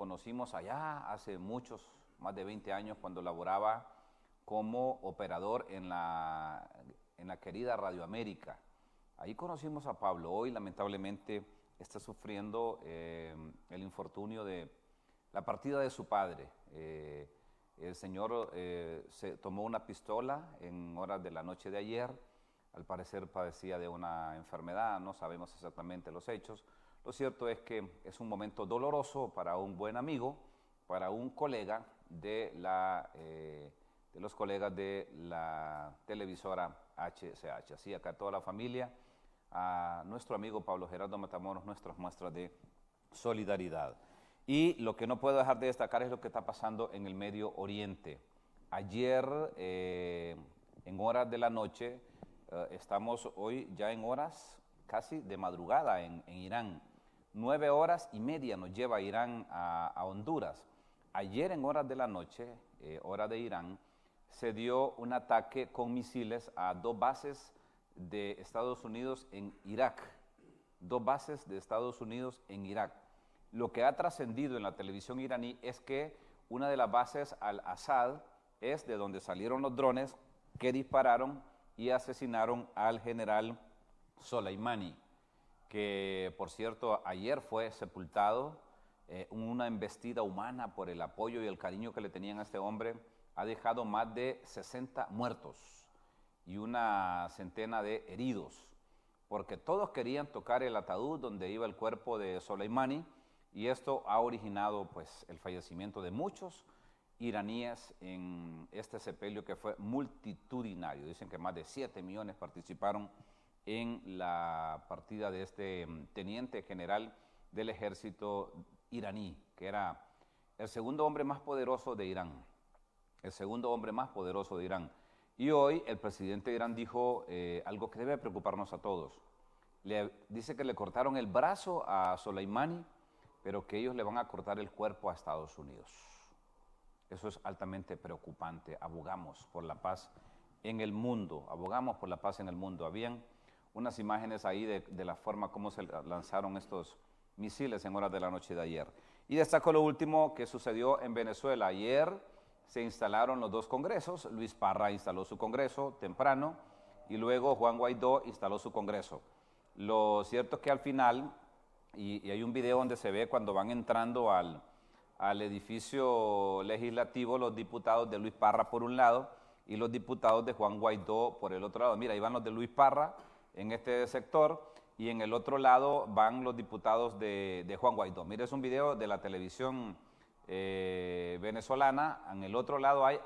conocimos allá hace muchos, más de 20 años, cuando laboraba como operador en la querida Radio América. Ahí conocimos a Pablo. Hoy, lamentablemente, está sufriendo el infortunio de la partida de su padre. El señor se tomó una pistola en horas de la noche de ayer. Al parecer padecía de una enfermedad, no sabemos exactamente los hechos. Lo cierto es que es un momento doloroso para un buen amigo, para un colega de los colegas de la televisora HCH. Así acá toda la familia, a nuestro amigo Pablo Gerardo Matamoros, nuestras muestras de solidaridad. Y lo que no puedo dejar de destacar es lo que está pasando en el Medio Oriente. Ayer, en horas de la noche, estamos hoy ya en horas casi de madrugada en Irán. 9 horas y media nos lleva Irán a Honduras. Ayer en horas de la noche, hora de Irán, se dio un ataque con misiles a 2 bases de Estados Unidos en Irak. 2 bases de Estados Unidos en Irak. Lo que ha trascendido en la televisión iraní es que una de las bases, Al-Assad, es de donde salieron los drones que dispararon y asesinaron al general Soleimani, que por cierto ayer fue sepultado. Una embestida humana por el apoyo y el cariño que le tenían a este hombre ha dejado más de 60 muertos y una centena de heridos, porque todos querían tocar el ataúd donde iba el cuerpo de Soleimani, y esto ha originado pues el fallecimiento de muchos iraníes en este sepelio que fue multitudinario. Dicen que más de 7 millones participaron en la partida de este teniente general del ejército iraní, que era el segundo hombre más poderoso de Irán, el segundo hombre más poderoso de Irán. Y hoy el presidente de Irán dijo algo que debe preocuparnos a todos. Dice que le cortaron el brazo a Soleimani, pero que ellos le van a cortar el cuerpo a Estados Unidos. Eso es altamente preocupante. Abogamos por la paz en el mundo, abogamos por la paz en el mundo. Habían unas imágenes ahí de la forma como se lanzaron estos misiles en horas de la noche de ayer. Y destaco lo último que sucedió en Venezuela. Ayer se instalaron los 2 congresos. Luis Parra instaló su congreso temprano y luego Juan Guaidó instaló su congreso. Lo cierto es que al final, y hay un video donde se ve cuando van entrando al edificio legislativo los diputados de Luis Parra por un lado y los diputados de Juan Guaidó por el otro lado. Mira, ahí van los de Luis Parra en este sector y en el otro lado van los diputados de Juan Guaidó. Mira, es un video de la televisión venezolana. En el otro lado hay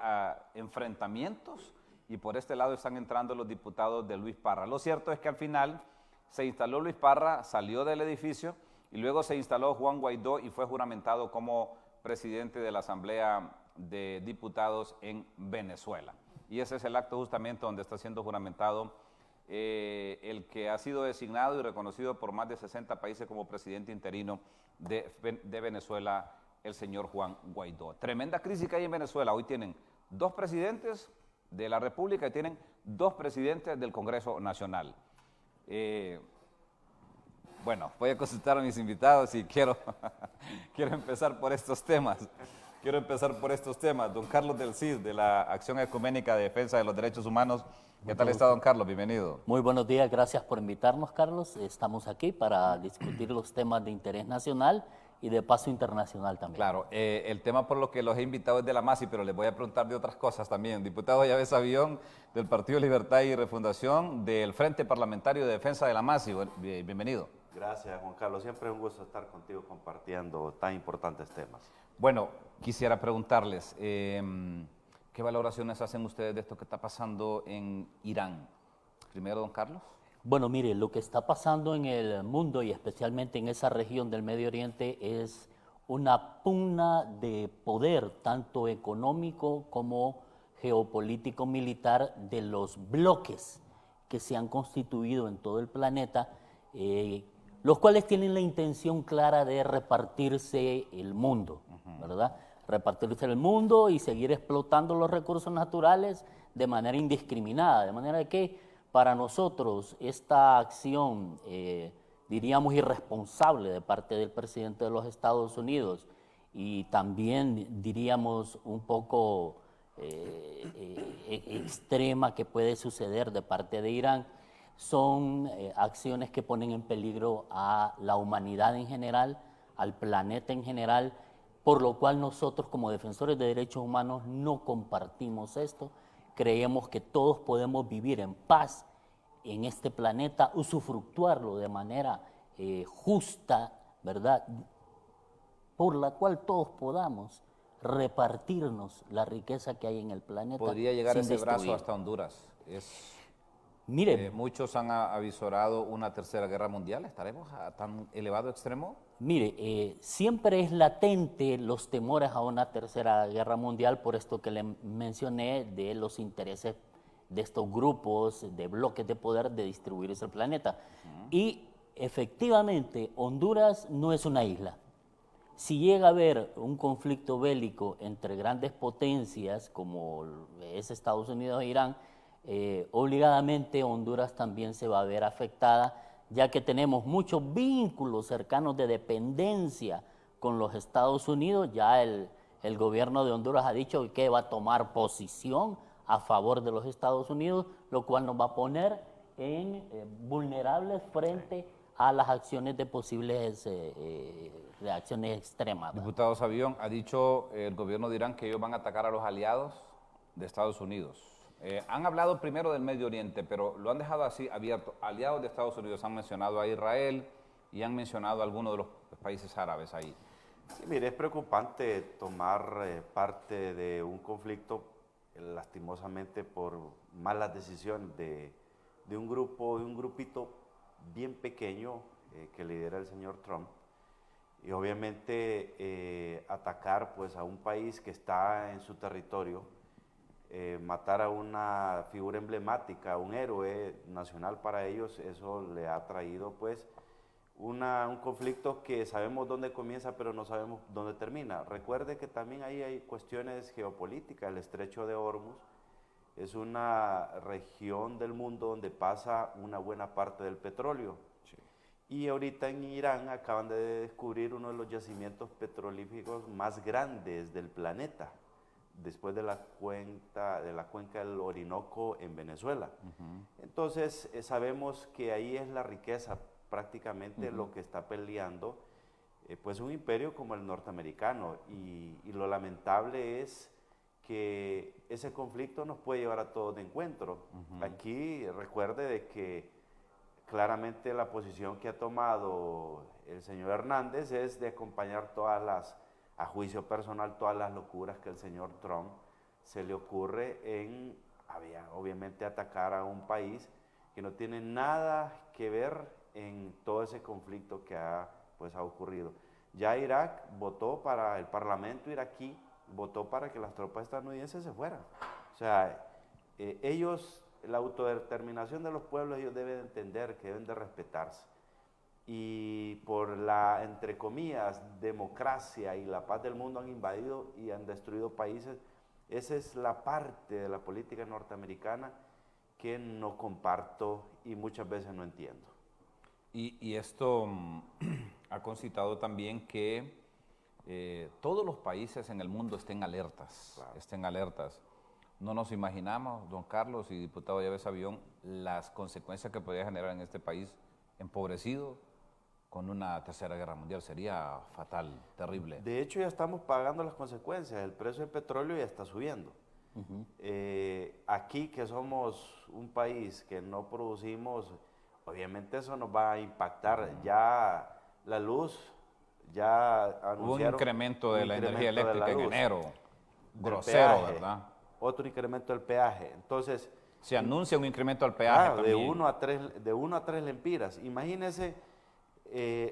enfrentamientos y por este lado están entrando los diputados de Luis Parra. Lo cierto es que al final se instaló Luis Parra, salió del edificio y luego se instaló Juan Guaidó y fue juramentado como presidente de la Asamblea de Diputados en Venezuela. Y ese es el acto justamente donde está siendo juramentado el que ha sido designado y reconocido por más de 60 países como presidente interino de Venezuela, el señor Juan Guaidó. Tremenda crisis que hay en Venezuela. Hoy tienen 2 presidentes de la República y tienen 2 presidentes del Congreso Nacional. Bueno, voy a consultar a mis invitados y quiero empezar por estos temas. Don Carlos del CID, de la Acción Ecuménica de Defensa de los Derechos Humanos. ¿Qué tal está, don Carlos? Bienvenido. Muy buenos días, gracias por invitarnos, Carlos. Estamos aquí para discutir los temas de interés nacional y de paso internacional también. Claro, el tema por lo que los he invitado es de la MASI, pero les voy a preguntar de otras cosas también. Diputado Yavés Avión, del Partido Libertad y Refundación, del Frente Parlamentario de Defensa de la MASI. Bienvenido. Gracias, Juan Carlos. Siempre es un gusto estar contigo compartiendo tan importantes temas. Bueno, quisiera preguntarles, ¿qué valoraciones hacen ustedes de esto que está pasando en Irán? Primero, don Carlos. Bueno, mire, lo que está pasando en el mundo y especialmente en esa región del Medio Oriente es una pugna de poder, tanto económico como geopolítico militar, de los bloques que se han constituido en todo el planeta, los cuales tienen la intención clara de repartirse el mundo, ¿verdad? Repartirse el mundo y seguir explotando los recursos naturales de manera indiscriminada, de manera que para nosotros esta acción, diríamos, irresponsable de parte del presidente de los Estados Unidos y también diríamos un poco extrema que puede suceder de parte de Irán, son acciones que ponen en peligro a la humanidad en general, al planeta en general, por lo cual nosotros como defensores de derechos humanos no compartimos esto. Creemos que todos podemos vivir en paz en este planeta, usufructuarlo de manera justa, ¿verdad? Por la cual todos podamos repartirnos la riqueza que hay en el planeta. Podría llegar sin ese brazo destruir. hasta Honduras. Mire, Muchos han avisorado una tercera guerra mundial. ¿Estaremos a tan elevado extremo? mire, siempre es latente los temores a una tercera guerra mundial, por esto que le mencioné de los intereses de estos grupos, de bloques de poder de distribuirse el planeta. Y efectivamente, Honduras no es una isla. Si llega a haber un conflicto bélico entre grandes potencias como es Estados Unidos e Irán, obligadamente Honduras también se va a ver afectada, ya que tenemos muchos vínculos cercanos de dependencia con los Estados Unidos. Ya el gobierno de Honduras ha dicho que va a tomar posición a favor de los Estados Unidos, lo cual nos va a poner en vulnerables frente a las acciones de posibles reacciones extremas. Diputado Sabión, ha dicho el gobierno de Irán que ellos van a atacar a los aliados de Estados Unidos. Han hablado primero del Medio Oriente, pero lo han dejado así abierto. Aliados de Estados Unidos han mencionado a Israel y han mencionado a algunos de los países árabes ahí. Sí, mire, es preocupante tomar parte de un conflicto, lastimosamente por malas decisiones de un grupo, de un grupito bien pequeño que lidera el señor Trump, y obviamente atacar pues a un país que está en su territorio, matar a una figura emblemática, un héroe nacional para ellos, eso le ha traído pues un conflicto que sabemos dónde comienza, pero no sabemos dónde termina. Recuerde que también ahí hay cuestiones geopolíticas. El estrecho de Hormuz es una región del mundo donde pasa una buena parte del petróleo. Sí. Y ahorita en Irán acaban de descubrir uno de los yacimientos petrolíferos más grandes del planeta, después de la cuenca del Orinoco en Venezuela. Entonces sabemos que ahí es la riqueza prácticamente lo que está peleando pues un imperio como el norteamericano, y lo lamentable es que ese conflicto nos puede llevar a todos de encuentro. Aquí recuerde de que claramente la posición que ha tomado el señor Hernández es de acompañar a juicio personal, todas las locuras que el señor Trump se le ocurre en, obviamente, atacar a un país que no tiene nada que ver en todo ese conflicto que ha ocurrido. Ya Irak votó para, el parlamento iraquí votó para que las tropas estadounidenses se fueran. O sea, ellos, la autodeterminación de los pueblos, ellos deben entender que deben de respetarse. Y por la, entre comillas, democracia y la paz del mundo han invadido y han destruido países. Esa es la parte de la política norteamericana que no comparto y muchas veces no entiendo. Y esto ha concitado también que todos los países en el mundo estén alertas, claro. Estén alertas. No nos imaginamos, don Carlos y diputado Yves Avión, las consecuencias que podría generar en este país empobrecido con una tercera guerra mundial. Sería fatal, terrible. De hecho, ya estamos pagando las consecuencias. El precio del petróleo ya está subiendo. Aquí, que somos un país que no producimos, obviamente eso nos va a impactar. Ya la luz, ya anunciaron... Hubo un incremento de la energía eléctrica en enero, grosero, peaje, ¿verdad? Otro incremento del peaje. Entonces... Se anuncia un incremento del peaje también. De 1 a 3 lempiras. Imagínese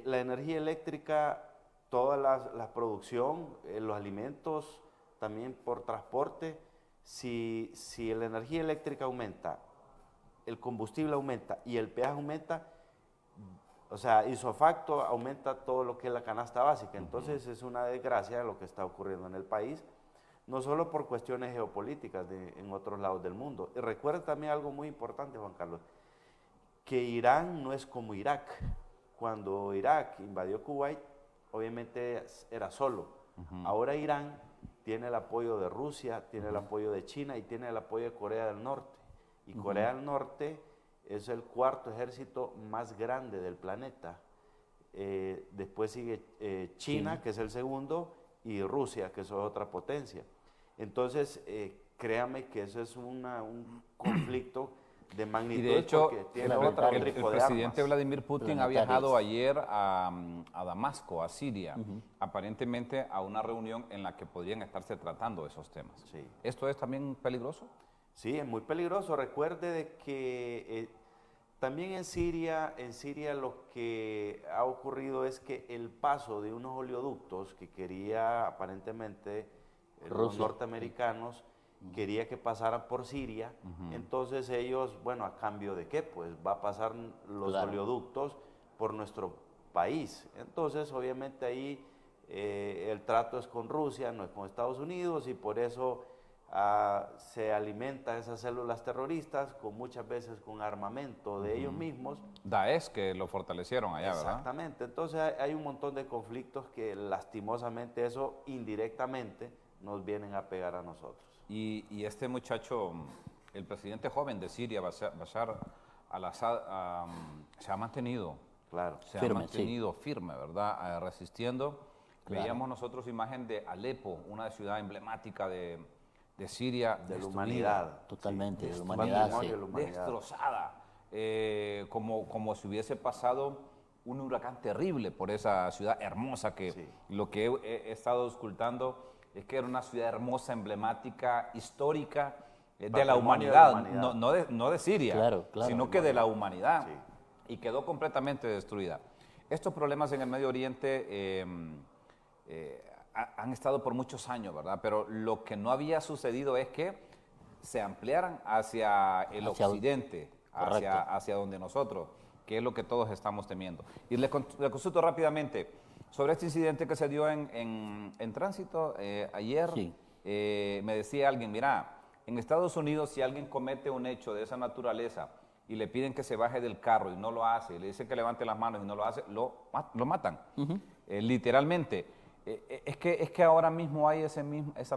la energía eléctrica, toda la producción, los alimentos, también por transporte. Si la energía eléctrica aumenta, el combustible aumenta y el peaje aumenta, o sea, isofacto aumenta todo lo que es la canasta básica. Entonces es una desgracia lo que está ocurriendo en el país, no solo por cuestiones geopolíticas en otros lados del mundo. Y recuerda también algo muy importante, Juan Carlos, que Irán no es como Irak. Cuando Irak invadió Kuwait, obviamente era solo. Ahora Irán tiene el apoyo de Rusia, tiene el apoyo de China y tiene el apoyo de Corea del Norte. Y Corea del Norte es el cuarto ejército más grande del planeta. Después sigue China, que es el segundo, y Rusia, que es otra potencia. Entonces, créame que eso es un conflicto de magnitud. Y de hecho, porque tiene el tipo de presidente armas. Vladimir Putin ha viajado ayer a Damasco, a Siria, aparentemente a una reunión en la que podrían estarse tratando esos temas. Sí. ¿Esto es también peligroso? Sí, es muy peligroso. Recuerde de que también en Siria lo que ha ocurrido es que el paso de unos oleoductos que quería aparentemente los norteamericanos, quería que pasaran por Siria, entonces ellos, bueno, ¿a cambio de qué? Pues va a pasar los oleoductos por nuestro país. Entonces, obviamente ahí el trato es con Rusia, no es con Estados Unidos, y por eso se alimentan esas células terroristas muchas veces con armamento de ellos mismos. Daesh, que lo fortalecieron allá, ¿verdad? Exactamente. Entonces hay un montón de conflictos que lastimosamente eso indirectamente nos vienen a pegar a nosotros. Y este muchacho, el presidente joven de Siria, Bashar al-Assad, se ha mantenido, firme, ¿verdad? Resistiendo. Claro. Veíamos nosotros imagen de Alepo, una ciudad emblemática de Siria. De la humanidad. Totalmente, de la humanidad. Destrozada. Como si hubiese pasado un huracán terrible por esa ciudad hermosa que lo que he estado escultando es que era una ciudad hermosa, emblemática, histórica, de la humanidad, no de Siria, sino que de la humanidad, y quedó completamente destruida. Estos problemas en el Medio Oriente han estado por muchos años, ¿verdad? Pero lo que no había sucedido es que se ampliaran hacia el occidente, hacia donde nosotros, que es lo que todos estamos temiendo. Y le consulto rápidamente sobre este incidente que se dio en tránsito ayer. Me decía alguien, mira, en Estados Unidos si alguien comete un hecho de esa naturaleza y le piden que se baje del carro y no lo hace, y le dicen que levante las manos y no lo hace, lo matan, literalmente. ¿Es que ahora mismo hay esa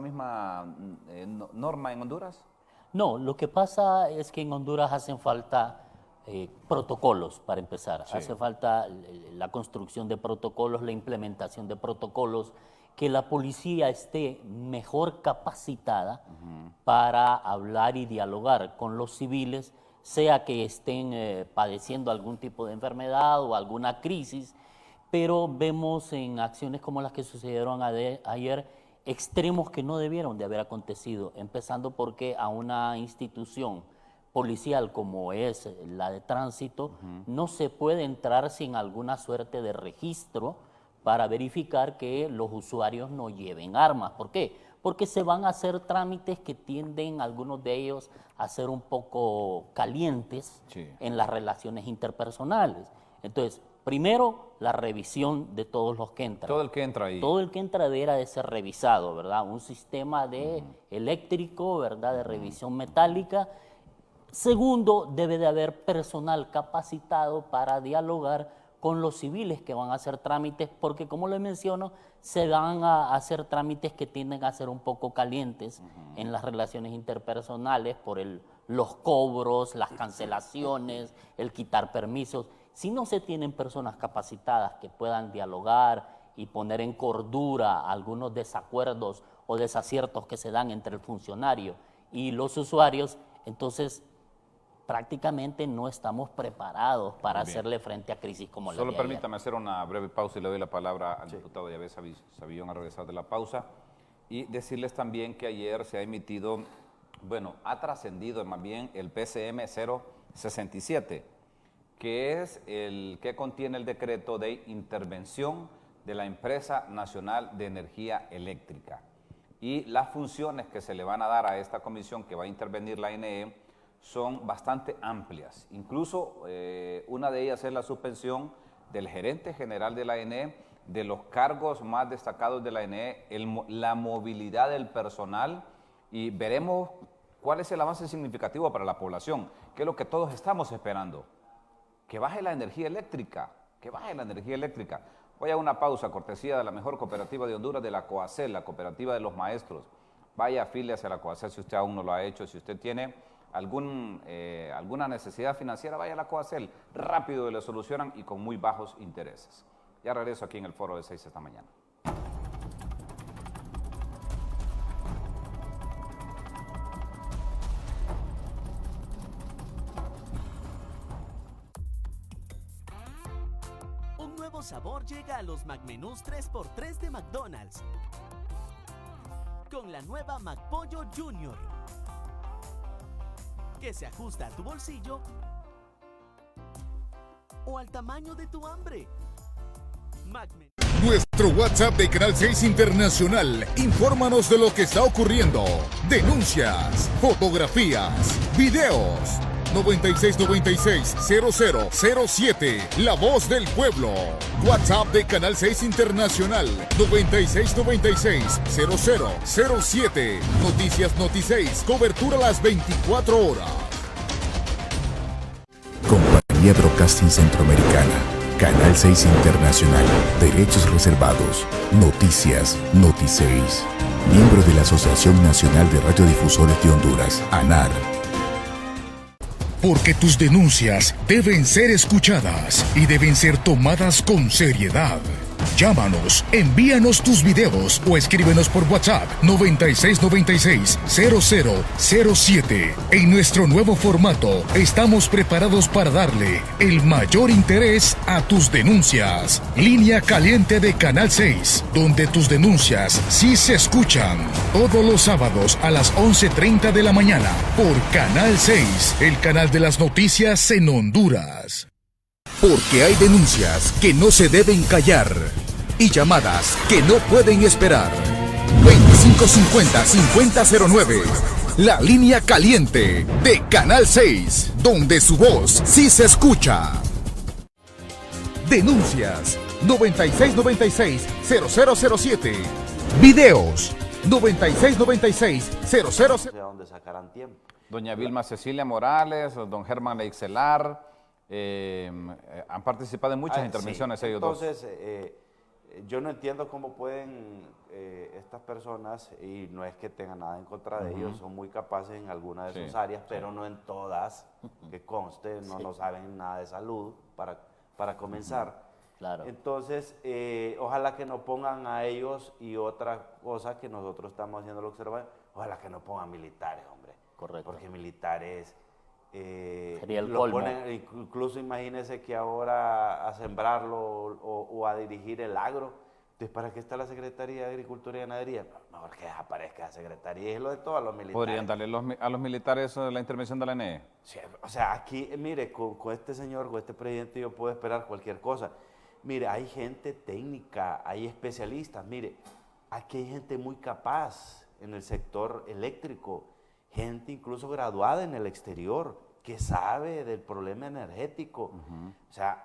misma norma en Honduras? No, lo que pasa es que en Honduras hacen falta protocolos, para empezar. Hace falta la construcción de protocolos, la implementación de protocolos, que la policía esté mejor capacitada para hablar y dialogar con los civiles, sea que estén padeciendo algún tipo de enfermedad o alguna crisis, pero vemos en acciones como las que sucedieron ayer extremos que no debieron de haber acontecido, empezando porque a una institución policial como es la de tránsito, no se puede entrar sin alguna suerte de registro para verificar que los usuarios no lleven armas. ¿Por qué? Porque se van a hacer trámites que tienden, algunos de ellos, a ser un poco calientes en las relaciones interpersonales. Entonces, primero, la revisión de todos los que entran. Todo el que entra ahí. Todo el que entra deberá de ser revisado, ¿verdad? Un sistema eléctrico, ¿verdad? De revisión metálica. Segundo, debe de haber personal capacitado para dialogar con los civiles que van a hacer trámites, porque como les menciono, se van a hacer trámites que tienden a ser un poco calientes en las relaciones interpersonales por los cobros, las cancelaciones, el quitar permisos. Si no se tienen personas capacitadas que puedan dialogar y poner en cordura algunos desacuerdos o desaciertos que se dan entre el funcionario y los usuarios, entonces prácticamente no estamos preparados para hacerle frente a crisis como la de ayer. Solo permítame hacer una breve pausa y le doy la palabra al diputado Yahvé Savillón a regresar de la pausa. Y decirles también que ayer se ha emitido, bueno, ha trascendido más bien el PCM 067, que es el que contiene el decreto de intervención de la Empresa Nacional de Energía Eléctrica. Y las funciones que se le van a dar a esta comisión que va a intervenir la ANE son bastante amplias. Incluso una de ellas es la suspensión del gerente general de la ANE, de los cargos más destacados de la ANE, la movilidad del personal, y veremos cuál es el avance significativo para la población, que es lo que todos estamos esperando. Que baje la energía eléctrica, Voy a una pausa, cortesía de la mejor cooperativa de Honduras, de la COACEL, la cooperativa de los maestros. Vaya, afíliese a la COACEL si usted aún no lo ha hecho. Si usted tiene alguna necesidad financiera, vaya a la COACEL. Rápido le solucionan y con muy bajos intereses. Ya regreso aquí en el foro de 6 esta mañana. Un nuevo sabor llega a los McMenús 3x3 de McDonald's. Con la nueva McPollo Junior, que se ajusta a tu bolsillo o al tamaño de tu hambre. Nuestro WhatsApp de Canal 6 Internacional. Infórmanos de lo que está ocurriendo. Denuncias, fotografías, videos. 9696-0007. La voz del pueblo. WhatsApp de Canal 6 Internacional. 9696-0007. Noticias Noti 6. Cobertura a las 24 horas. Compañía Broadcasting Centroamericana. Canal 6 Internacional. Derechos reservados. Noticias Noti 6. Miembro de la Asociación Nacional de Radiodifusores de Honduras, ANAR. Porque tus denuncias deben ser escuchadas y deben ser tomadas con seriedad. Llámanos, envíanos tus videos o escríbenos por WhatsApp 9696-0007. En nuestro nuevo formato, estamos preparados para darle el mayor interés a tus denuncias. Línea caliente de Canal 6, donde tus denuncias sí se escuchan. Todos los sábados a las 11:30 de la mañana por Canal 6, el canal de las noticias en Honduras. Porque hay denuncias que no se deben callar y llamadas que no pueden esperar. 2550-5009. La línea caliente de Canal 6, donde su voz sí se escucha. Denuncias 9696-0007. Videos 9696-0007. No sé a dónde sacarán tiempo. Doña Vilma Cecilia Morales, don Germán Leixelar, han participado en muchas intervenciones sí. ellos dos. Entonces, yo no entiendo cómo pueden estas personas, y no es que tengan nada en contra de ellos, son muy capaces en algunas de sus áreas, pero no en todas, que conste, no saben nada de salud, para comenzar. Claro. Entonces, ojalá que no pongan a ellos, y otra cosa que nosotros estamos haciendo el observatorio, ojalá que no pongan militares, hombre. Correcto. Porque militares... sería el lo colmo. ponen, incluso imagínense que ahora a sembrarlo o a dirigir el agro. Entonces, ¿para qué está la Secretaría de Agricultura y Ganadería? Mejor que desaparezca la Secretaría, y es lo de todos los militares. ¿Podrían darle a los militares la intervención de la ENE? Sí, o sea, aquí, mire, con este señor, con este presidente, yo puedo esperar cualquier cosa. Mire, hay gente técnica, hay especialistas. Mire, aquí hay gente muy capaz en el sector eléctrico, gente incluso graduada en el exterior, que sabe del problema energético. O sea,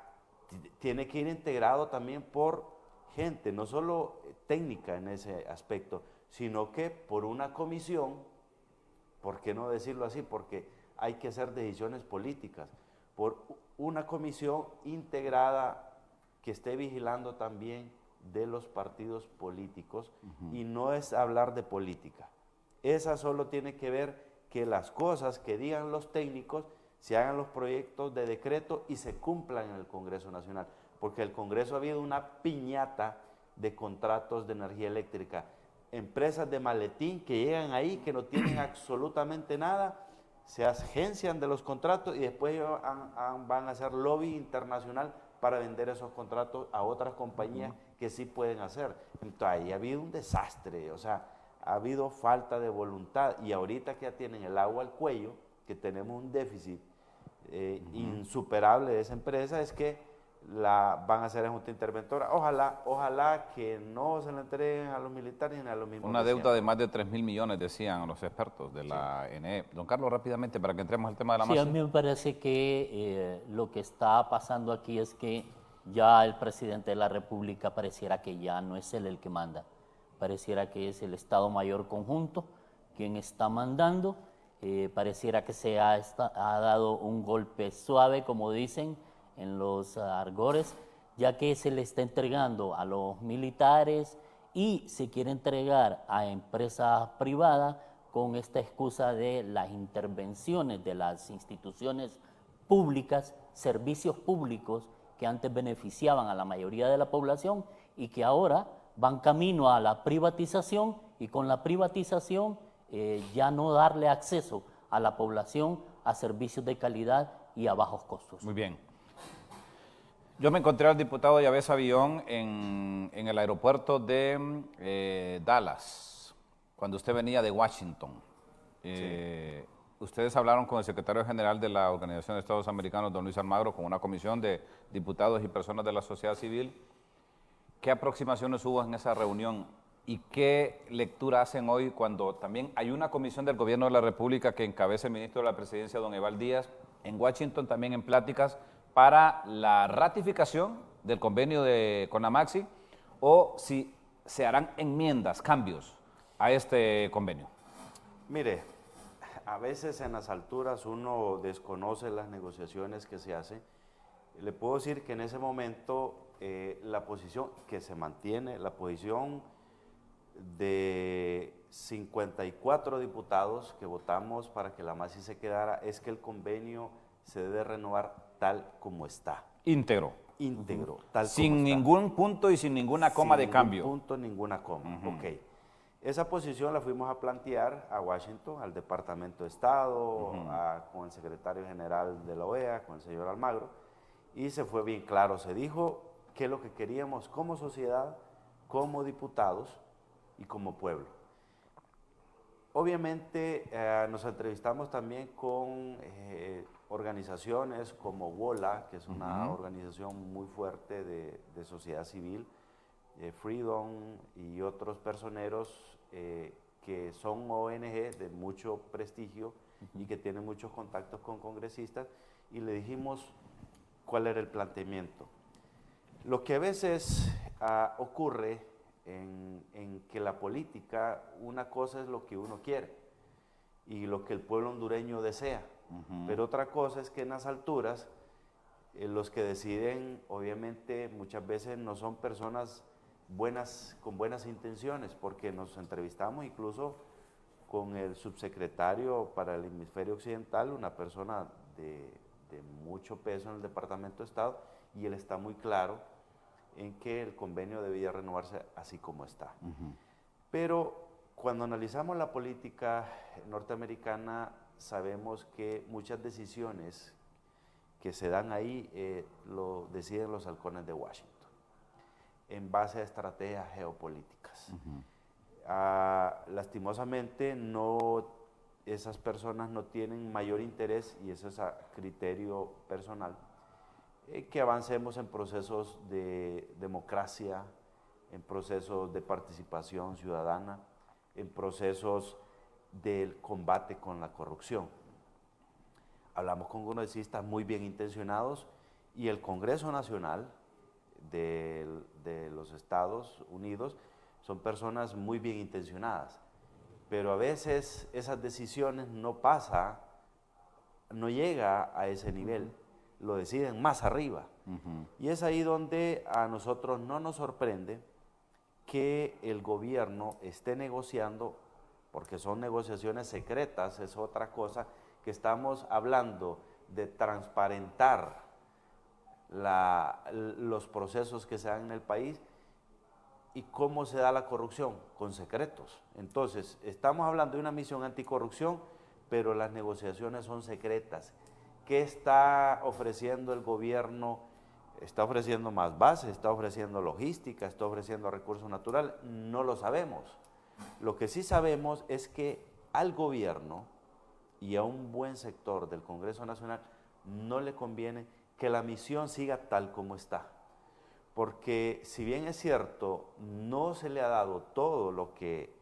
tiene que ir integrado también por gente, no solo técnica en ese aspecto, sino que por una comisión, ¿por qué no decirlo así? Porque hay que hacer decisiones políticas, por una comisión integrada que esté vigilando también de los partidos políticos, y no es hablar de política. Esa solo tiene que ver que las cosas que digan los técnicos se hagan los proyectos de decreto y se cumplan en el Congreso Nacional, porque el Congreso ha habido una piñata de contratos de energía eléctrica, empresas de maletín que llegan ahí, que no tienen absolutamente nada, se agencian de los contratos y después ellos van a hacer lobby internacional para vender esos contratos a otras compañías que sí pueden hacer. Entonces ahí ha habido un desastre, o sea, ha habido falta de voluntad, y ahorita que ya tienen el agua al cuello, que tenemos un déficit insuperable de esa empresa, es que la van a hacer en junta interventora. Ojalá que no se la entreguen a los militares ni a los mismos. Una deuda de más de 3.000 millones, decían los expertos de la ENE. Don Carlos, rápidamente, para que entremos al tema de la Sí, masa. a mí me parece que lo que está pasando aquí es que ya el presidente de la República pareciera que ya no es él el que manda. Pareciera que es el Estado Mayor Conjunto quien está mandando. Pareciera que se ha dado un golpe suave, como dicen en los argores, ya que se le está entregando a los militares y se quiere entregar a empresas privadas con esta excusa de las intervenciones de las instituciones públicas, servicios públicos que antes beneficiaban a la mayoría de la población y que ahora van camino a la privatización, y con la privatización ya no darle acceso a la población a servicios de calidad y a bajos costos. Muy bien. Yo me encontré al diputado Yavés Avillón en el aeropuerto de Dallas, cuando usted venía de Washington. Sí. Ustedes hablaron con el secretario general de la Organización de Estados Americanos, don Luis Almagro, con una comisión de diputados y personas de la sociedad civil. ¿Qué aproximaciones hubo en esa reunión y qué lectura hacen hoy cuando también hay una comisión del Gobierno de la República que encabeza el ministro de la Presidencia, don Eval Díaz, en Washington también en pláticas para la ratificación del convenio de CONAMAXI, o si se harán enmiendas, cambios a este convenio? Mire, a veces en las alturas uno desconoce las negociaciones que se hacen. Le puedo decir que en ese momento la posición que se mantiene, la posición de 54 diputados que votamos para que la MAXI se quedara, es que el convenio se debe renovar tal como está. Íntegro. Íntegro, tal Sin como está. ningún punto y sin ninguna coma de cambio. Sin ningún punto, ninguna coma. Ok. Esa posición la fuimos a plantear a Washington, al Departamento de Estado, con el secretario general de la OEA, con el señor Almagro, y se fue bien claro. Se dijo qué es lo que queríamos como sociedad, como diputados y como pueblo. Obviamente nos entrevistamos también con organizaciones como WOLA, que es una organización muy fuerte de sociedad civil, Freedom y otros personeros que son ONG de mucho prestigio y que tienen muchos contactos con congresistas, y le dijimos cuál era el planteamiento. Lo que a veces ocurre en que la política, una cosa es lo que uno quiere y lo que el pueblo hondureño desea, pero otra cosa es que en las alturas los que deciden, obviamente, muchas veces no son personas buenas, con buenas intenciones, porque nos entrevistamos incluso con el subsecretario para el hemisferio occidental, una persona de mucho peso en el Departamento de Estado, y él está muy claro en que el convenio debía renovarse así como está. Pero cuando analizamos la política norteamericana, sabemos que muchas decisiones que se dan ahí lo deciden los halcones de Washington, en base a estrategias geopolíticas. Lastimosamente, esas personas no tienen mayor interés, y eso es a criterio personal, que avancemos en procesos de democracia, en procesos de participación ciudadana, en procesos del combate con la corrupción. Hablamos con congresistas muy bien intencionados, y el Congreso Nacional de los Estados Unidos son personas muy bien intencionadas, pero a veces esas decisiones no llega a ese nivel, lo deciden más arriba. Y es ahí donde a nosotros no nos sorprende que el gobierno esté negociando, porque son negociaciones secretas, es otra cosa, que estamos hablando de transparentar los procesos que se dan en el país. ¿Y cómo se da la corrupción? Con secretos. Entonces, estamos hablando de una misión anticorrupción, pero las negociaciones son secretas. ¿Qué está ofreciendo el gobierno? ¿Está ofreciendo más bases? ¿Está ofreciendo logística? ¿Está ofreciendo recursos naturales? No lo sabemos. Lo que sí sabemos es que al gobierno y a un buen sector del Congreso Nacional no le conviene que la misión siga tal como está. Porque si bien es cierto, no se le ha dado todo lo que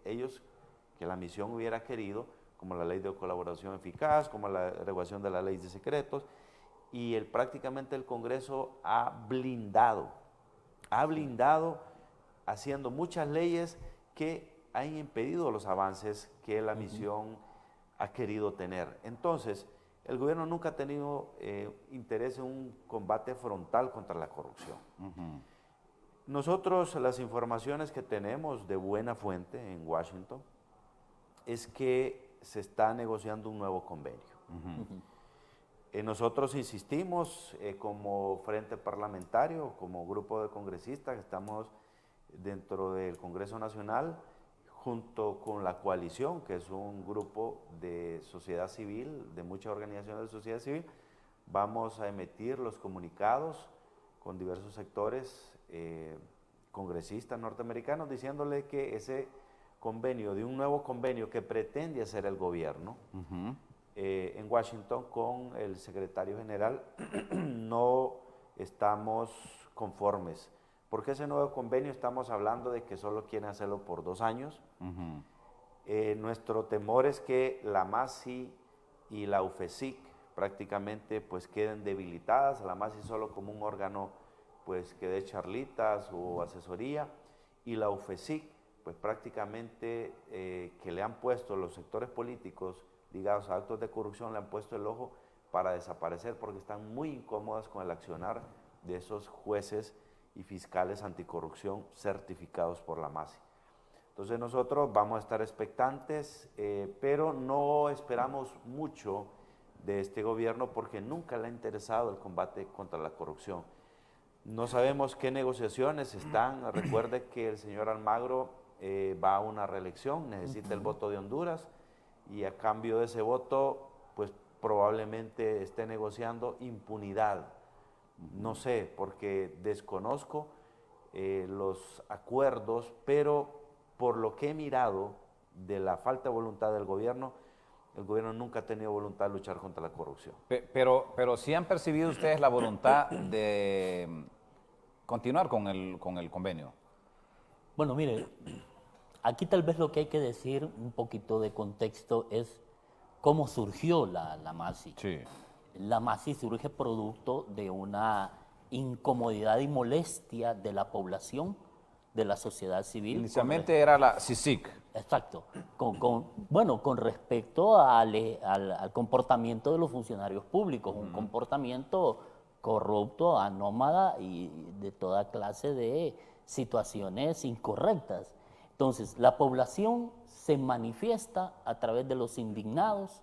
la misión hubiera querido, como la ley de colaboración eficaz, como la regulación de la ley de secretos, y prácticamente el Congreso ha blindado haciendo muchas leyes que han impedido los avances que la misión ha querido tener. Entonces, el gobierno nunca ha tenido interés en un combate frontal contra la corrupción. Nosotros, las informaciones que tenemos de buena fuente en Washington es que se está negociando un nuevo convenio. Nosotros insistimos como Frente Parlamentario, como grupo de congresistas que estamos dentro del Congreso Nacional, junto con la coalición, que es un grupo de sociedad civil, de muchas organizaciones de sociedad civil, vamos a emitir los comunicados con diversos sectores congresistas norteamericanos diciéndole que ese convenio, de un nuevo convenio que pretende hacer el gobierno en Washington con el secretario general, no estamos conformes. Porque ese nuevo convenio estamos hablando de que solo quieren hacerlo por 2 años. Nuestro temor es que la MASI y la UFESIC prácticamente pues queden debilitadas, la MASI solo como un órgano pues que dé charlitas o asesoría, y la UFESIC pues prácticamente que le han puesto los sectores políticos ligados a actos de corrupción, le han puesto el ojo para desaparecer porque están muy incómodas con el accionar de esos jueces y fiscales anticorrupción certificados por la MASI. Entonces nosotros vamos a estar expectantes, pero no esperamos mucho de este gobierno porque nunca le ha interesado el combate contra la corrupción. No sabemos qué negociaciones están. Recuerde que el señor Almagro va a una reelección, necesita el voto de Honduras y a cambio de ese voto, pues probablemente esté negociando impunidad. No sé, porque desconozco los acuerdos, pero por lo que he mirado de la falta de voluntad del gobierno, el gobierno nunca ha tenido voluntad de luchar contra la corrupción. Pero ¿sí han percibido ustedes la voluntad de continuar con el convenio? Bueno, mire, aquí tal vez lo que hay que decir, un poquito de contexto, es cómo surgió la MASI. Sí. La MASI surge producto de una incomodidad y molestia de la población, de la sociedad civil. Inicialmente era la CICIC. Exacto. Con respecto al comportamiento de los funcionarios públicos, un comportamiento corrupto, anómada y de toda clase de situaciones incorrectas. Entonces, la población se manifiesta a través de los indignados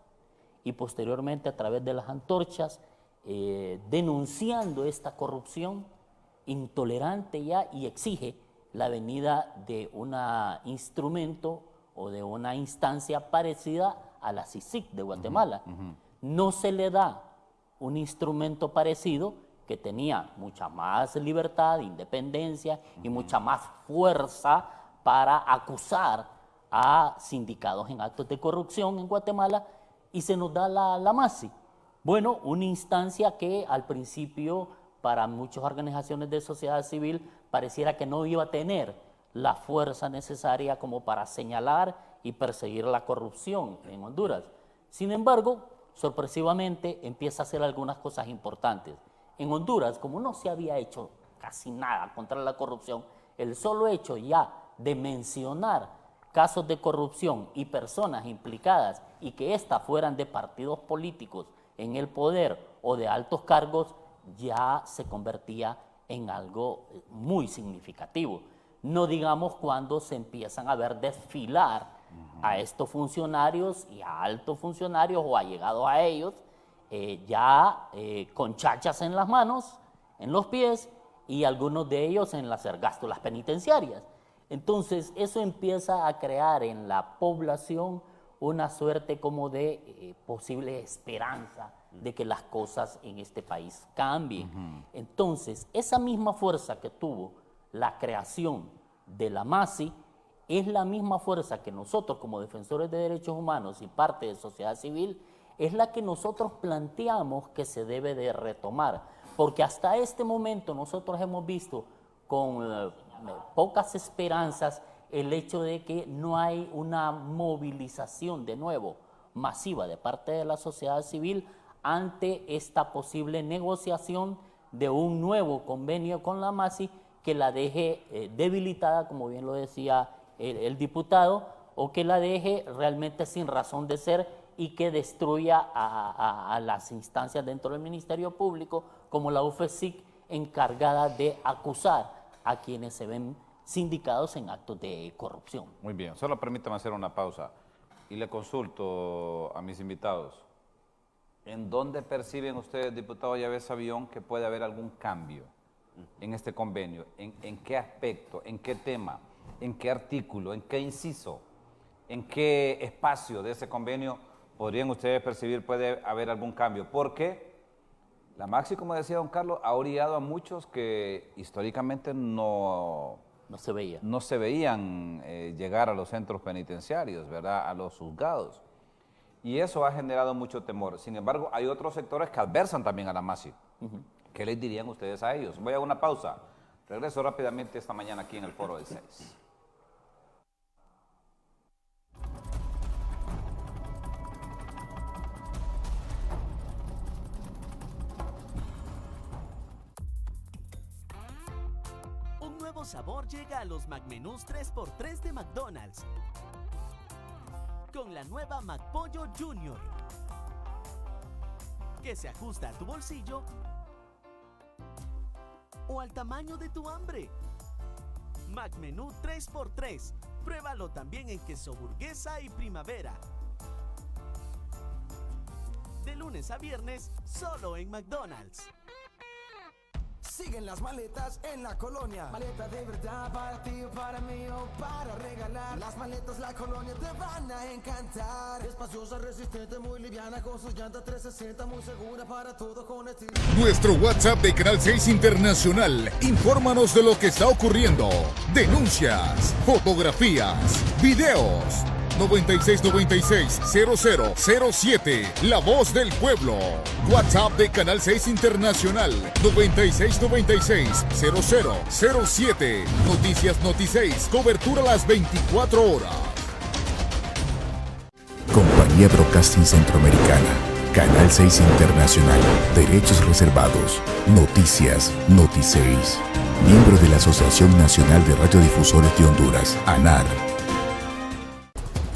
y posteriormente a través de las antorchas, denunciando esta corrupción intolerante ya y exige la venida de un instrumento o de una instancia parecida a la CICIC de Guatemala. No se le da un instrumento parecido que tenía mucha más libertad, independencia y mucha más fuerza para acusar a sindicados en actos de corrupción en Guatemala, y se nos da la MASI. Bueno, una instancia que al principio para muchas organizaciones de sociedad civil pareciera que no iba a tener la fuerza necesaria como para señalar y perseguir la corrupción en Honduras. Sin embargo, sorpresivamente empieza a hacer algunas cosas importantes. En Honduras, como no se había hecho casi nada contra la corrupción, el solo hecho ya de mencionar casos de corrupción y personas implicadas y que éstas fueran de partidos políticos en el poder o de altos cargos, ya se convertía en algo muy significativo. No digamos cuando se empiezan a ver desfilar a estos funcionarios y a altos funcionarios o allegados a ellos, con chachas en las manos, en los pies, y algunos de ellos en las ergástulas penitenciarias. Entonces, eso empieza a crear en la población una suerte como de posible esperanza de que las cosas en este país cambien. Entonces, esa misma fuerza que tuvo la creación de la MASI es la misma fuerza que nosotros como defensores de derechos humanos y parte de sociedad civil es la que nosotros planteamos que se debe de retomar, porque hasta este momento nosotros hemos visto con pocas esperanzas el hecho de que no hay una movilización de nuevo masiva de parte de la sociedad civil ante esta posible negociación de un nuevo convenio con la MASI que la deje debilitada, como bien lo decía el diputado, o que la deje realmente sin razón de ser y que destruya a las instancias dentro del Ministerio Público, como la UFESIC, encargada de acusar a quienes se ven sindicados en actos de corrupción. Muy bien, solo permítame hacer una pausa y le consulto a mis invitados. ¿En dónde perciben ustedes, diputado Yavés Avión, que puede haber algún cambio en este convenio? ¿En qué aspecto? ¿En qué tema? ¿En qué artículo? ¿En qué inciso? ¿En qué espacio de ese convenio podrían ustedes percibir puede haber algún cambio? Porque la Maxi, como decía don Carlos, ha orillado a muchos que históricamente no se veían llegar a los centros penitenciarios, ¿verdad? A los juzgados. Y eso ha generado mucho temor. Sin embargo, hay otros sectores que adversan también a la Maxi. ¿Qué les dirían ustedes a ellos? Voy a una pausa. Regreso rápidamente esta mañana aquí en el Foro del 6. Un nuevo sabor llega a los McMenús 3x3 de McDonald's. Con la nueva McPollo Junior, que se ajusta a tu bolsillo o al tamaño de tu hambre. McMenú 3x3. Pruébalo también en queso burguesa y primavera. De lunes a viernes, solo en McDonald's. Siguen las maletas en la colonia. Maleta de verdad para ti o para mí o para regalar. Las maletas La Colonia te van a encantar. Espaciosa, resistente, muy liviana, con sus llantas 360, muy segura para todo con estilo. Nuestro WhatsApp de Canal 6 Internacional. Infórmanos de lo que está ocurriendo. Denuncias, fotografías, videos. 9696-0007, La Voz del Pueblo. WhatsApp de Canal 6 Internacional, 9696-0007. Noticias Noti 6, cobertura a las 24 horas. Compañía Broadcasting Centroamericana, Canal 6 Internacional, Derechos Reservados, Noticias Noti 6. Miembro de la Asociación Nacional de Radiodifusores de Honduras, ANAR.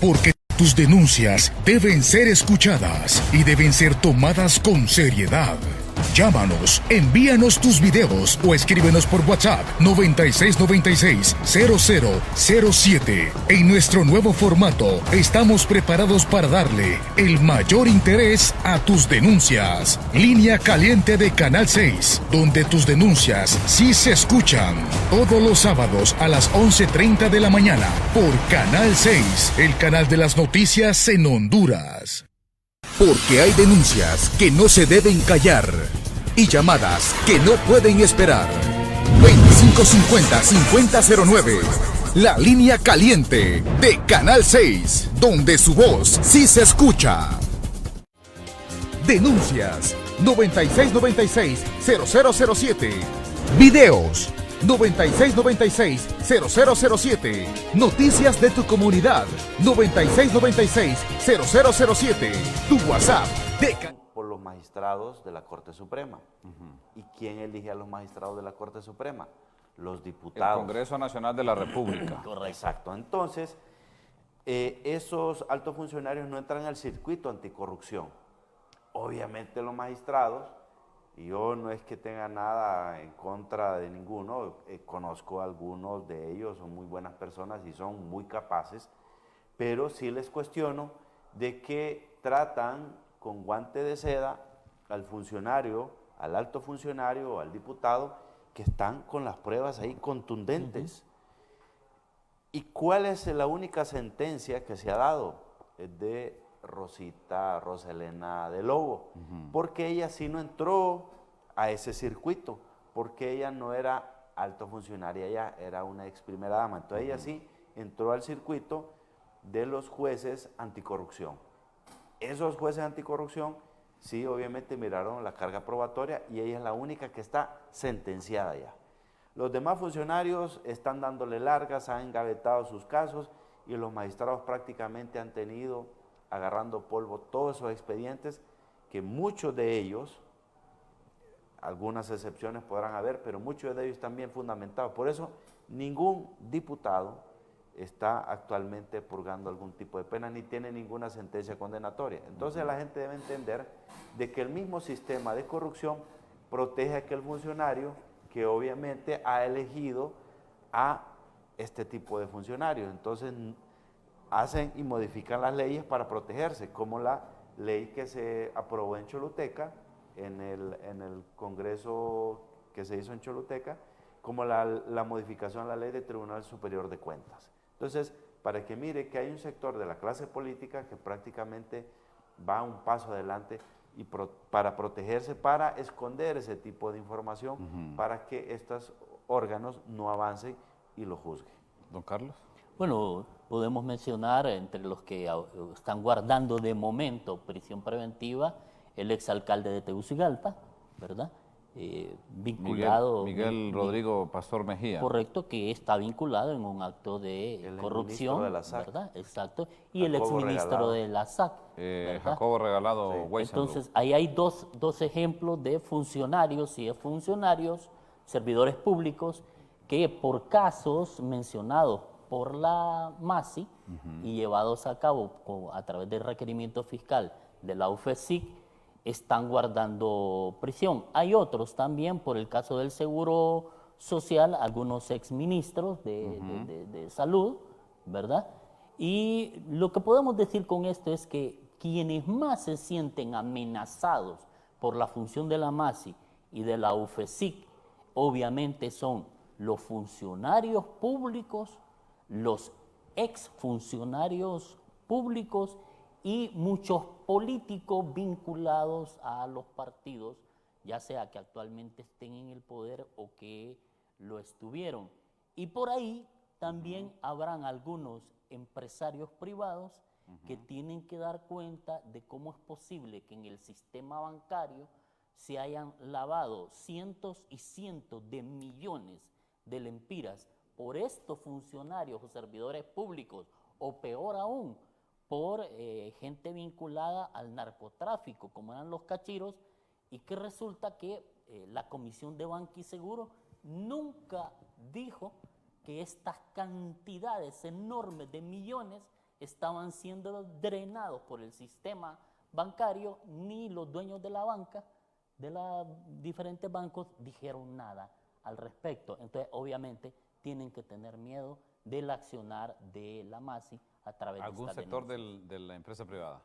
Porque tus denuncias deben ser escuchadas y deben ser tomadas con seriedad. Llámanos, envíanos tus videos o escríbenos por WhatsApp 9696-0007. En nuestro nuevo formato, estamos preparados para darle el mayor interés a tus denuncias. Línea caliente de Canal 6, donde tus denuncias sí se escuchan. Todos los sábados a las 11:30 de la mañana por Canal 6, el canal de las noticias en Honduras. Porque hay denuncias que no se deben callar y llamadas que no pueden esperar. 2550-5009. La línea caliente de Canal 6, donde su voz sí se escucha. Denuncias 9696-0007. Videos 9696-0007. Noticias de tu comunidad 9696-0007. Tu WhatsApp por los magistrados de la Corte Suprema. ¿Y quién elige a los magistrados de la Corte Suprema? Los diputados. El Congreso Nacional de la República. Exacto. Entonces, esos altos funcionarios no entran al circuito anticorrupción. Obviamente los magistrados, y yo no es que tenga nada en contra de ninguno, conozco a algunos de ellos, son muy buenas personas y son muy capaces, pero sí les cuestiono de que tratan con guante de seda al funcionario, al alto funcionario o al diputado que están con las pruebas ahí contundentes. ¿Y cuál es la única sentencia que se ha dado? Es de Roselena de Lobo, porque ella sí no entró a ese circuito, porque ella no era alto funcionaria, ella era una ex primera dama, entonces ella sí entró al circuito de los jueces anticorrupción. Esos jueces anticorrupción sí obviamente miraron la carga probatoria y ella es la única que está sentenciada ya. Los demás funcionarios están dándole largas, han engavetado sus casos y los magistrados prácticamente han tenido agarrando polvo todos esos expedientes que muchos de ellos, algunas excepciones podrán haber, pero muchos de ellos están bien fundamentados. Por eso ningún diputado está actualmente purgando algún tipo de pena ni tiene ninguna sentencia condenatoria. Entonces la gente debe entender de que el mismo sistema de corrupción protege a aquel funcionario que obviamente ha elegido a este tipo de funcionarios. Entonces hacen y modifican las leyes para protegerse, como la ley que se aprobó en Choluteca, en el Congreso que se hizo en Choluteca, como la modificación a la ley del Tribunal Superior de Cuentas. Entonces, para que mire que hay un sector de la clase política que prácticamente va un paso adelante y para protegerse, para esconder ese tipo de información, para que estos órganos no avancen y lo juzguen. Don Carlos. Bueno, podemos mencionar entre los que están guardando de momento prisión preventiva, el exalcalde de Tegucigalpa, ¿verdad? Vinculado... Miguel Rodrigo Pastor Mejía. Correcto, que está vinculado en un acto de corrupción, de la SAC, ¿verdad? Exacto. Y el exministro de la SAC, Jacobo Regalado, sí. Weisenbruch. Entonces, ahí hay dos ejemplos de funcionarios, y funcionarios, servidores públicos, que por casos mencionados por la MASI y llevados a cabo a través del requerimiento fiscal de la UFESIC, están guardando prisión. Hay otros también, por el caso del Seguro Social, algunos exministros de salud, ¿verdad? Y lo que podemos decir con esto es que quienes más se sienten amenazados por la función de la MASI y de la UFESIC, obviamente son los funcionarios públicos, los exfuncionarios públicos y muchos políticos vinculados a los partidos, ya sea que actualmente estén en el poder o que lo estuvieron. Y por ahí también habrán algunos empresarios privados que tienen que dar cuenta de cómo es posible que en el sistema bancario se hayan lavado cientos y cientos de millones de lempiras por estos funcionarios o servidores públicos, o peor aún, por gente vinculada al narcotráfico, como eran los cachiros, y que resulta que la Comisión de Banca y Seguro nunca dijo que estas cantidades enormes de millones estaban siendo drenados por el sistema bancario, ni los dueños de la banca, de los diferentes bancos, dijeron nada al respecto. Entonces, obviamente, tienen que tener miedo del accionar de la MASI a través de ¿Algún sector de la empresa privada?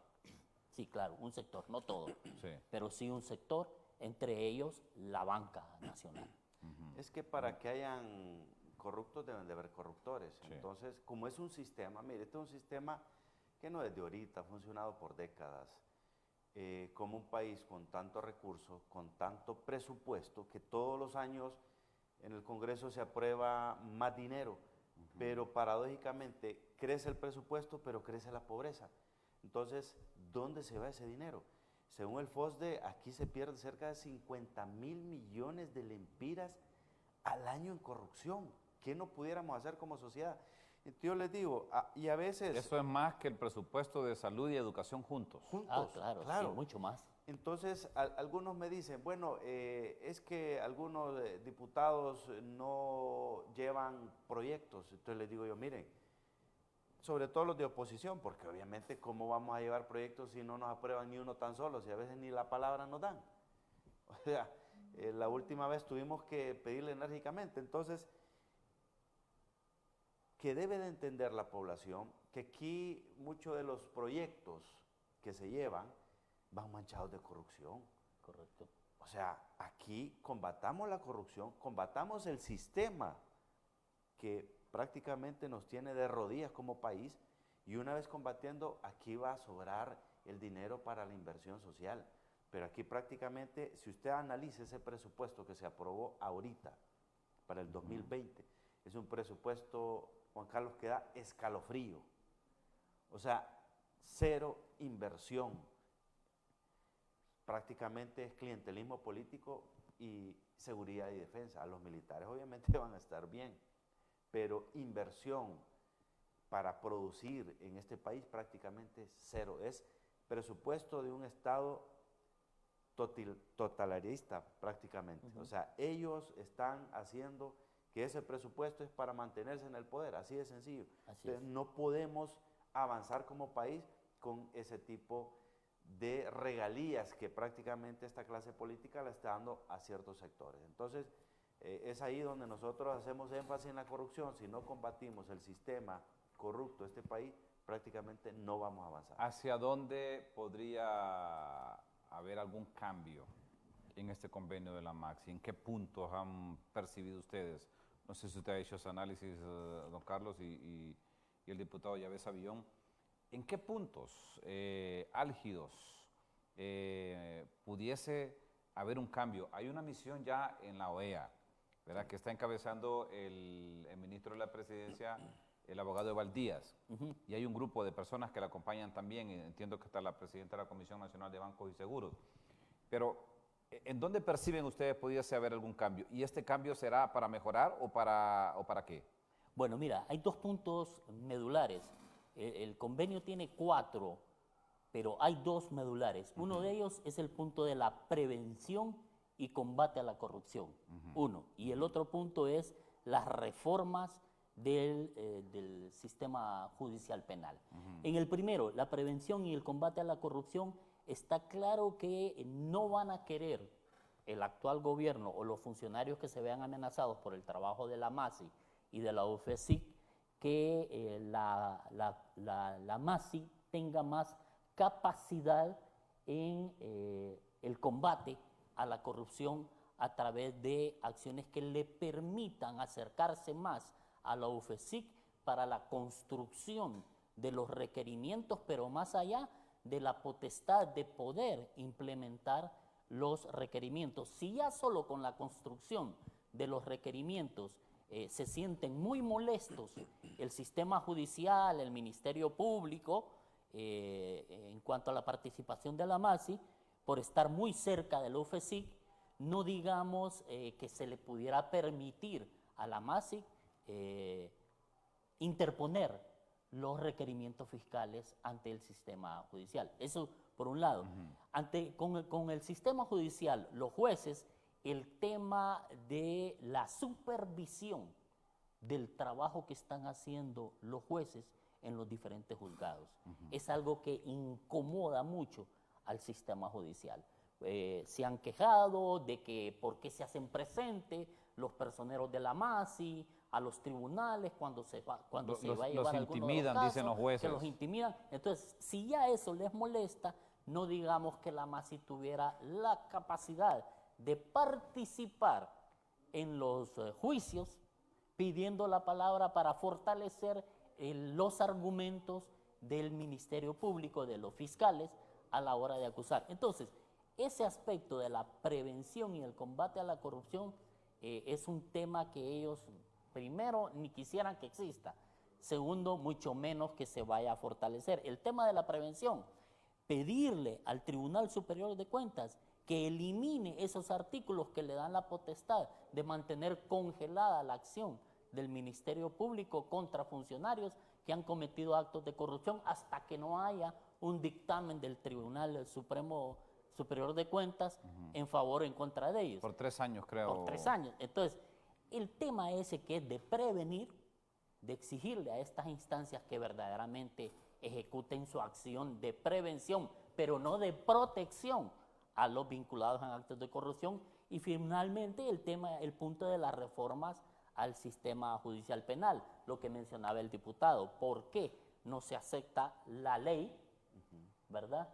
Sí, claro, un sector, no todo, Sí. pero sí un sector, entre ellos la banca nacional. Es que para que hayan corruptos deben de haber corruptores. Sí. Entonces, como es un sistema, mire, este es un sistema que no es de ahorita, ha funcionado por décadas. Como un país con tantos recursos, con tanto presupuesto, que todos los años en el Congreso se aprueba más dinero, pero paradójicamente crece el presupuesto, pero crece la pobreza. Entonces, ¿dónde se va ese dinero? Según el FOSDE, aquí se pierde cerca de 50.000 millones de lempiras al año en corrupción. ¿Qué no pudiéramos hacer como sociedad? Entonces, yo les digo, y a veces... Eso es más que el presupuesto de salud y educación juntos. Claro, sí, mucho más. Entonces, algunos me dicen, bueno, es que algunos diputados no llevan proyectos. Entonces les digo yo, miren, sobre todo los de oposición, porque obviamente cómo vamos a llevar proyectos si no nos aprueban ni uno tan solo, si a veces ni la palabra nos dan. O sea, la última vez tuvimos que pedirle enérgicamente. Entonces, que debe de entender la población que aquí muchos de los proyectos que se llevan van manchados de corrupción. Correcto. O sea, aquí combatamos la corrupción, combatamos el sistema que prácticamente nos tiene de rodillas como país, y una vez combatiendo, aquí va a sobrar el dinero para la inversión social. Pero aquí prácticamente, si usted analiza ese presupuesto que se aprobó ahorita, para el 2020, es un presupuesto, Juan Carlos, que da escalofrío. O sea, cero inversión. Prácticamente es clientelismo político y seguridad y defensa. A los militares obviamente van a estar bien, pero inversión para producir en este país prácticamente cero. Es presupuesto de un Estado totalitarista prácticamente. O sea, ellos están haciendo que ese presupuesto es para mantenerse en el poder, así de sencillo. Así Entonces, no podemos avanzar como país con ese tipo de regalías que prácticamente esta clase política le está dando a ciertos sectores. Entonces, es ahí donde nosotros hacemos énfasis en la corrupción. Si no combatimos el sistema corrupto de este país, prácticamente no vamos a avanzar. ¿Hacia dónde podría haber algún cambio en este convenio de la MAXI? ¿En qué puntos han percibido ustedes? No sé si usted ha hecho ese análisis, don Carlos, y el diputado Yavés Avillón. ¿En qué puntos álgidos pudiese haber un cambio? Hay una misión ya en la OEA, ¿verdad?, que está encabezando el ministro de la Presidencia, el abogado Eval Díaz, y hay un grupo de personas que la acompañan también. Entiendo que está la presidenta de la Comisión Nacional de Bancos y Seguros. Pero, ¿en dónde perciben ustedes pudiese haber algún cambio? ¿Y este cambio será para mejorar o para qué? Bueno, mira, hay 2 puntos medulares. El convenio tiene 4, pero hay 2 medulares. Uno de ellos es el punto de la prevención y combate a la corrupción. Uno. Y el otro punto es las reformas del sistema judicial penal. En el primero, la prevención y el combate a la corrupción, está claro que no van a querer el actual gobierno o los funcionarios que se vean amenazados por el trabajo de la MASI y de la UFESIC, que la MASI tenga más capacidad en el combate a la corrupción a través de acciones que le permitan acercarse más a la UFESIC para la construcción de los requerimientos, pero más allá de la potestad de poder implementar los requerimientos. Si ya solo con la construcción de los requerimientos se sienten muy molestos el sistema judicial, el Ministerio Público, en cuanto a la participación de la MASI, por estar muy cerca de la UFESIC, no digamos que se le pudiera permitir a la MASI interponer los requerimientos fiscales ante el sistema judicial. Eso por un lado. Con el sistema judicial, los jueces, el tema de la supervisión del trabajo que están haciendo los jueces en los diferentes juzgados es algo que incomoda mucho al sistema judicial. Se han quejado de que por qué se hacen presentes los personeros de la MASI a los tribunales cuando se va a llevar alguno intimidan, de los casos, dicen los jueces. que los intimidan. Entonces, si ya eso les molesta, no digamos que la MASI tuviera la capacidad de participar en los juicios pidiendo la palabra para fortalecer los argumentos del Ministerio Público, de los fiscales, a la hora de acusar. Entonces, ese aspecto de la prevención y el combate a la corrupción es un tema que ellos, primero, ni quisieran que exista. Segundo, mucho menos que se vaya a fortalecer. El tema de la prevención, pedirle al Tribunal Superior de Cuentas que elimine esos artículos que le dan la potestad de mantener congelada la acción del Ministerio Público contra funcionarios que han cometido actos de corrupción hasta que no haya un dictamen del Tribunal Superior de Cuentas en favor o en contra de ellos. Por 3 años, creo. Por 3 años. Entonces, el tema ese que es de prevenir, de exigirle a estas instancias que verdaderamente ejecuten su acción de prevención, pero no de protección a los vinculados en actos de corrupción. Y finalmente el punto de las reformas al sistema judicial penal, lo que mencionaba el diputado. ¿Por qué no se acepta la ley, verdad?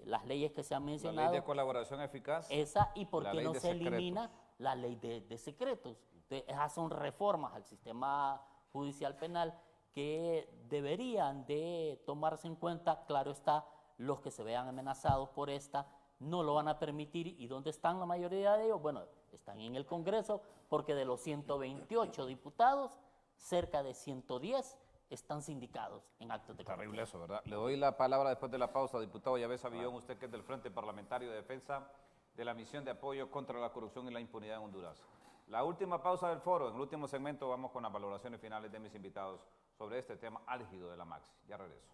Las leyes que se han mencionado. La ley de colaboración eficaz. Esa, y por qué no se secretos. elimina la ley de secretos. Entonces, esas son reformas al sistema judicial penal que deberían de tomarse en cuenta. Claro está, los que se vean amenazados por esta no lo van a permitir. ¿Y dónde están la mayoría de ellos? Bueno, están en el Congreso, porque de los 128 diputados, cerca de 110 están sindicados en actos de corrupción. Terrible eso, ¿verdad? Le doy la palabra después de la pausa, diputado Yavés Avillón, usted que es del Frente Parlamentario de Defensa de la Misión de Apoyo contra la Corrupción y la Impunidad en Honduras. La última pausa del foro, en el último segmento vamos con las valoraciones finales de mis invitados sobre este tema álgido de la MAXI. Ya regreso.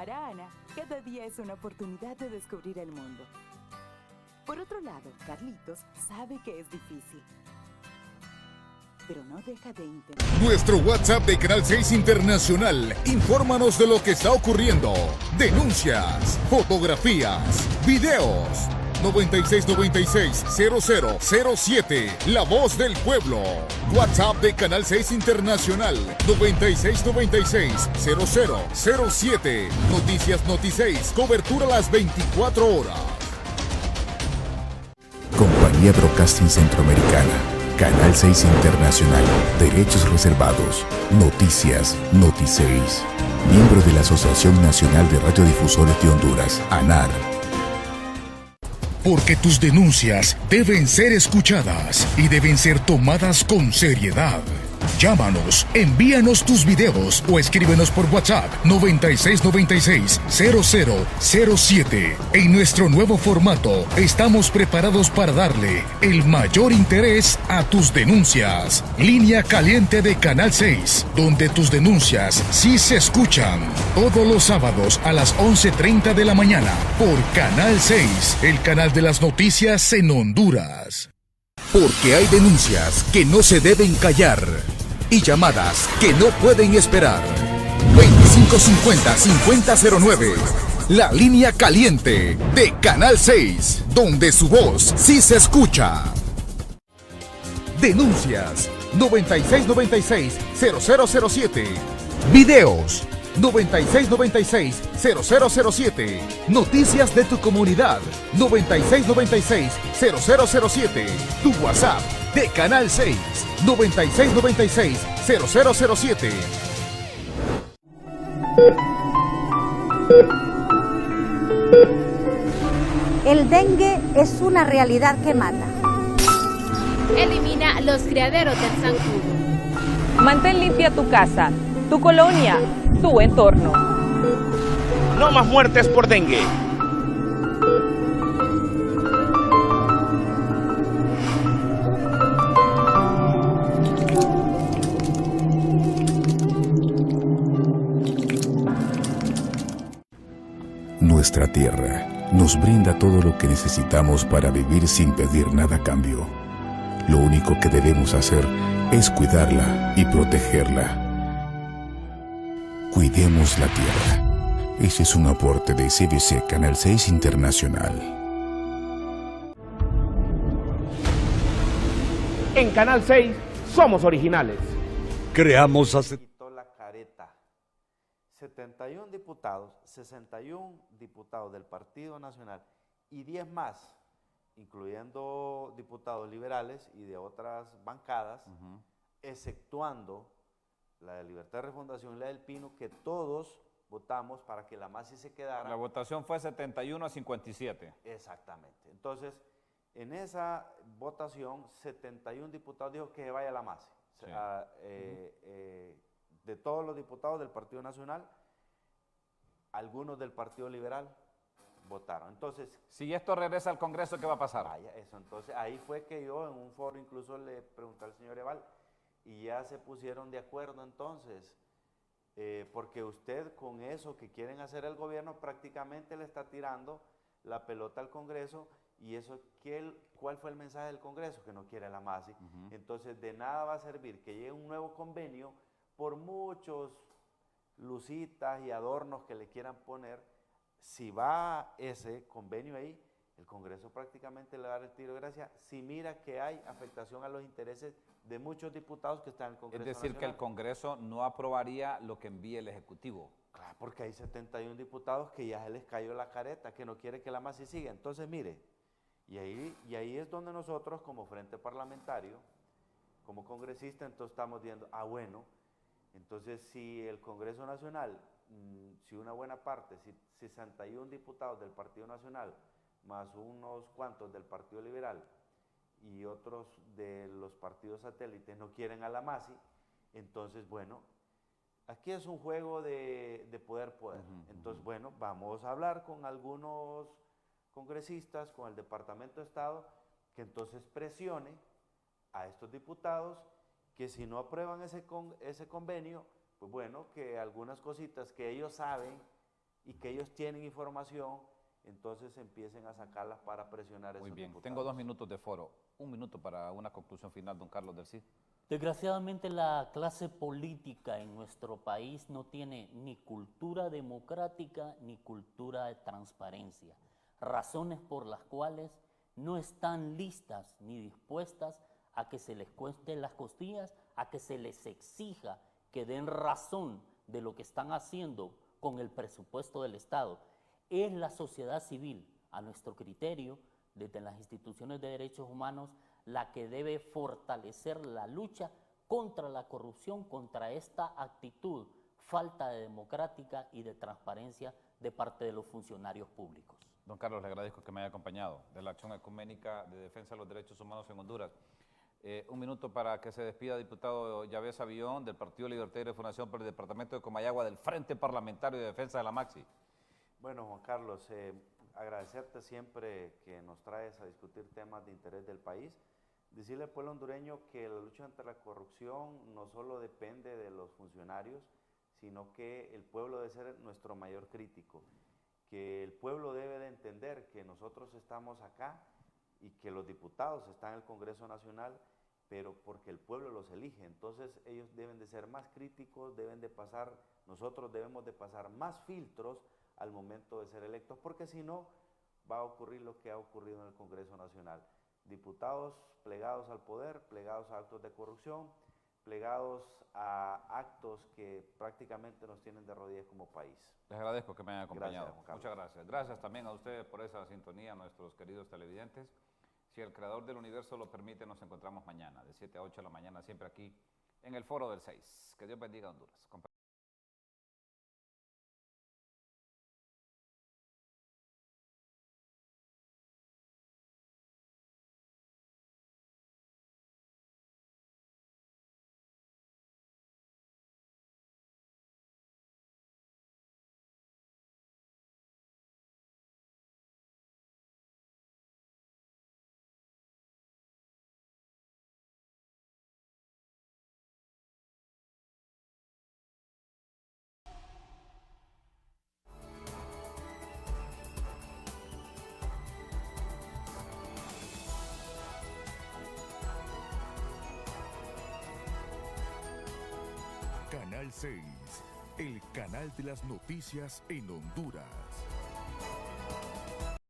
Para Ana, cada día es una oportunidad de descubrir el mundo. Por otro lado, Carlitos sabe que es difícil, pero no deja de intentar. Nuestro WhatsApp de Canal 6 Internacional. Infórmanos de lo que está ocurriendo. Denuncias, fotografías, videos. 9696-0007. La voz del pueblo. WhatsApp de Canal 6 Internacional. 9696-0007. Noticias Noti 6. Cobertura a las 24 horas. Compañía Broadcasting Centroamericana. Canal 6 Internacional. Derechos reservados. Noticias Noti 6. Miembro de la Asociación Nacional de Radiodifusores de Honduras, ANAR. Porque tus denuncias deben ser escuchadas y deben ser tomadas con seriedad. Llámanos, envíanos tus videos o escríbenos por WhatsApp 9696-0007. En nuestro nuevo formato, estamos preparados para darle el mayor interés a tus denuncias. Línea caliente de Canal 6, donde tus denuncias sí se escuchan. Todos los sábados a las 11:30 de la mañana por Canal 6, el canal de las noticias en Honduras. Porque hay denuncias que no se deben callar y llamadas que no pueden esperar. 2550-5009. La línea caliente de Canal 6, donde su voz sí se escucha. Denuncias 9696-0007. Videos 9696-0007. Noticias de tu comunidad 9696-0007. Tu WhatsApp de Canal 6 9696-0007. El dengue es una realidad que mata. Elimina los criaderos del zancudo. Mantén limpia tu casa, tu colonia, tu entorno. No más muertes por dengue. Nuestra tierra nos brinda todo lo que necesitamos para vivir sin pedir nada a cambio. Lo único que debemos hacer es cuidarla y protegerla. Cuidemos la tierra. Ese es un aporte de CBC Canal 6 Internacional. En Canal 6 somos originales. Creamos hace... la careta. 61 diputados del Partido Nacional y 10 más, incluyendo diputados liberales y de otras bancadas, exceptuando la de Libertad de Refundación y la del Pino, que todos votamos para que la MASI se quedara. La votación fue 71-57. Exactamente. Entonces, en esa votación, 71 diputados dijo que se vaya la MASI. Sí. De todos los diputados del Partido Nacional, algunos del Partido Liberal votaron. Entonces, si esto regresa al Congreso, ¿qué va a pasar? Vaya, eso. Entonces, ahí fue que yo en un foro incluso le pregunté al señor Eval, y ya se pusieron de acuerdo entonces, porque usted con eso que quieren hacer el gobierno prácticamente le está tirando la pelota al Congreso, y eso, ¿cuál fue el mensaje del Congreso? Que no quiere la MASI. Entonces, de nada va a servir que llegue un nuevo convenio, por muchos lucitas y adornos que le quieran poner. Si va ese convenio ahí, el Congreso prácticamente le va a dar el tiro de gracia si mira que hay afectación a los intereses de muchos diputados que están en el Congreso Nacional. Es decir, Nacional. que el Congreso no aprobaría lo que envíe el Ejecutivo. Claro, porque hay 71 diputados que ya se les cayó la careta, que no quiere que la MASI siga. Entonces, mire, y ahí es donde nosotros como Frente Parlamentario, como congresistas, entonces estamos viendo, bueno, entonces si el Congreso Nacional, si una buena parte, si 61 diputados del Partido Nacional, más unos cuantos del Partido Liberal y otros de los partidos satélites no quieren a la MASI, entonces, bueno, aquí es un juego de poder. Entonces, bueno, vamos a hablar con algunos congresistas, con el Departamento de Estado, que entonces presione a estos diputados que si no aprueban ese convenio, pues bueno, que algunas cositas que ellos saben y que ellos tienen información, entonces empiecen a sacarlas para presionar a esos Muy bien, diputados. tengo 2 minutos de foro. 1 minuto para una conclusión final, don Carlos del Cid. Desgraciadamente la clase política en nuestro país no tiene ni cultura democrática ni cultura de transparencia, razones por las cuales no están listas ni dispuestas a que se les cuesten las costillas, a que se les exija que den razón de lo que están haciendo con el presupuesto del Estado. Es la sociedad civil, a nuestro criterio, desde las instituciones de derechos humanos, la que debe fortalecer la lucha contra la corrupción, contra esta actitud, falta de democrática y de transparencia de parte de los funcionarios públicos. Don Carlos, le agradezco que me haya acompañado de la Acción Ecuménica de Defensa de los Derechos Humanos en Honduras. 1 minuto para que se despida diputado Yavés Avillón del Partido Libertad y Refundación por el Departamento de Comayagua del Frente Parlamentario de Defensa de la Maxi. Bueno, Juan Carlos, agradecerte siempre que nos traes a discutir temas de interés del país. Decirle al pueblo hondureño que la lucha contra la corrupción no solo depende de los funcionarios, sino que el pueblo debe ser nuestro mayor crítico, que el pueblo debe de entender que nosotros estamos acá y que los diputados están en el Congreso Nacional, pero porque el pueblo los elige. Entonces ellos deben de ser más críticos, nosotros debemos de pasar más filtros al momento de ser electos, porque si no va a ocurrir lo que ha ocurrido en el Congreso Nacional. Diputados plegados al poder, plegados a actos de corrupción, plegados a actos que prácticamente nos tienen de rodillas como país. Les agradezco que me hayan acompañado. Gracias, muchas gracias. Gracias también a ustedes por esa sintonía, a nuestros queridos televidentes. Si el Creador del Universo lo permite, nos encontramos mañana, de 7 a 8 de la mañana, siempre aquí en el Foro del 6. Que Dios bendiga a Honduras. Canal 6, el canal de las noticias en Honduras.